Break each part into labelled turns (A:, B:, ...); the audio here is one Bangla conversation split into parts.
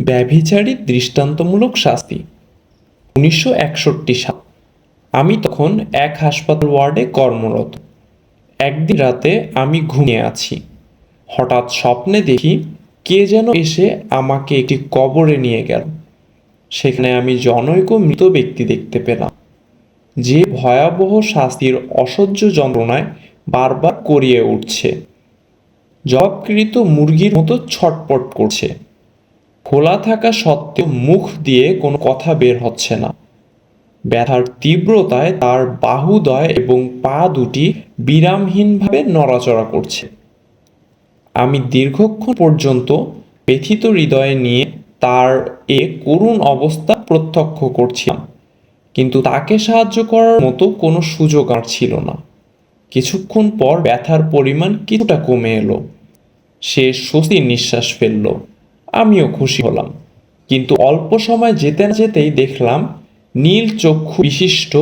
A: ব্যভিচারী দৃষ্টান্তমূলক শাস্তি। 1961 সাল। আমি তখন এক হাসপাতাল ওয়ার্ডে কর্মরত। একদিন রাতে আমি ঘুমিয়ে আছি। হঠাৎ স্বপ্নে দেখি কে যেন এসে আমাকে একটি কবরে নিয়ে গেল। সেখানে আমি জনৈক মৃত ব্যক্তি দেখতে পেলাম, যে ভয়াবহ শাস্তির অসহ্য যন্ত্রণায় বারবার করিয়ে উঠছে। জবাবকৃত মুরগির মতো ছটপট করছে। খোলা থাকা সত্ত্বেও মুখ দিয়ে কোনো কথা বের হচ্ছে না। ব্যথার তীব্রতায় তার বাহুদ্বয় এবং পা দুটি বিরামহীনভাবে নড়াচড়া করছে। আমি দীর্ঘক্ষণ পর্যন্ত ব্যথিত হৃদয়ে নিয়ে তার এ করুণ অবস্থা প্রত্যক্ষ করছিলাম, কিন্তু তাকে সাহায্য করার মতো কোনো সুযোগ আর ছিল না। কিছুক্ষণ পর ব্যথার পরিমাণ কিছুটা কমে এলো। সে স্বস্তির নিঃশ্বাস ফেলল। আমিও খুশি হলাম। কিন্তু অল্প সময় যেতে না যেতেই দেখলাম নীল চক্ষু বিশিষ্ট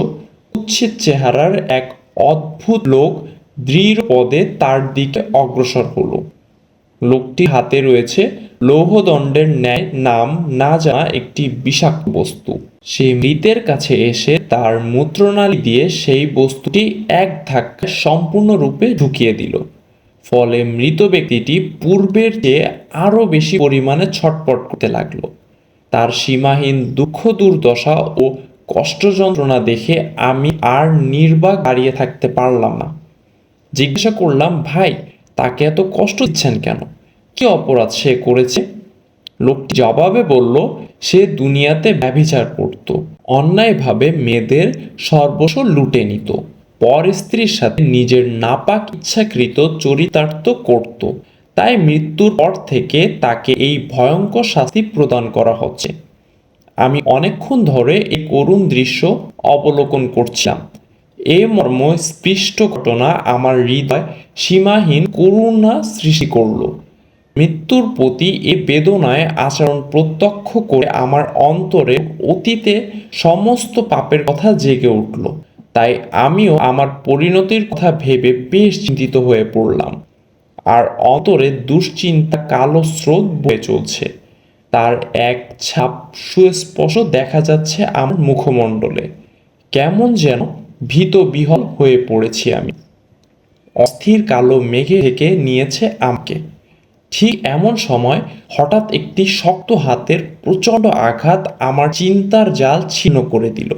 A: কুৎসিত চেহারার এক অদ্ভুত লোক দৃঢ় পদে তার দিকে অগ্রসর হলো। লোকটির হাতে রয়েছে লৌহদণ্ডের ন্যায় নাম না জানা একটি বিষাক্ত বস্তু। সে মৃতের কাছে এসে তার মূত্রনালী দিয়ে সেই বস্তুটি এক ধাক্কায় সম্পূর্ণরূপে ঢুকিয়ে দিল। ফলে মৃত ব্যক্তিটি পূর্বের চেয়ে আরও বেশি পরিমাণে ছটপট করতে লাগলো। তার সীমাহীন দুঃখ দুর্দশা ও কষ্ট যন্ত্রণা দেখে আমি আর নির্বাক দাঁড়িয়ে থাকতে পারলাম না। জিজ্ঞাসা করলাম, ভাই, তাকে এত কষ্ট দিচ্ছেন কেন? কি অপরাধ সে করেছে? লোকটি জবাবে বলল, সে দুনিয়াতে ব্যভিচার করত, অন্যায়ভাবে মেয়েদের সর্বস্ব লুটে নিত, পর স্ত্রীর সাথে নিজের নাপাক ইচ্ছাকৃত চরিতার্থ করত। তাই মৃত্যুর পর থেকে তাকে এই ভয়ঙ্কর শাস্তি প্রদান করা হচ্ছে। আমি অনেকক্ষণ ধরে এই করুণ দৃশ্য অবলোকন করছিলাম। এই মর্ম স্পৃষ্ট ঘটনা আমার হৃদয় সীমাহীন করুণা সৃষ্টি করল। মৃত্যুর প্রতি এ বেদনায় আচরণ প্রত্যক্ষ করে আমার অন্তরে অতীতে সমস্ত পাপের কথা জেগে উঠল। তাই আমিও আমার পরিণতির কথা ভেবে বেশ চিন্তিত হয়ে পড়লাম। আর অন্তরে দুশ্চিন্তা কালো স্রোত বয়ে চলছে। তার এক ছাপ সুস্পষ্ট দেখা যাচ্ছে আমার মুখমণ্ডলে। কেমন যেন ভীত বিহ্বল হয়ে পড়েছি আমি। অস্থির কালো মেঘে ঢেকে নিয়েছে আমাকে। ঠিক এমন সময় হঠাৎ একটি শক্ত হাতের প্রচণ্ড আঘাত আমার চিন্তার জাল ছিন্ন করে দিল।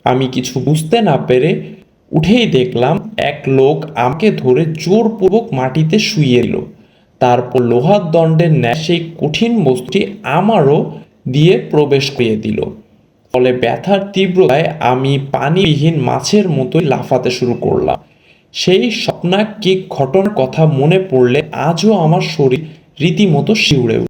A: আমি কিছু বুঝতে না পেরে উঠেই দেখলাম এক লোক আমাকে ধরে জোরপূর্বক মাটিতে শুইয়ে দিল। তারপর লোহার দণ্ডের ন্যায় সেই কঠিন বস্তুটি আমারও দিয়ে প্রবেশ করিয়ে দিল। ফলে ব্যথার তীব্রতায় আমি পানিবিহীন মাছের মতোই লাফাতে শুরু করলাম। সেই স্বপ্নাকীক ঘটনার কথা মনে পড়লে আজও আমার শরীর রীতিমতো শিউরে ওঠে।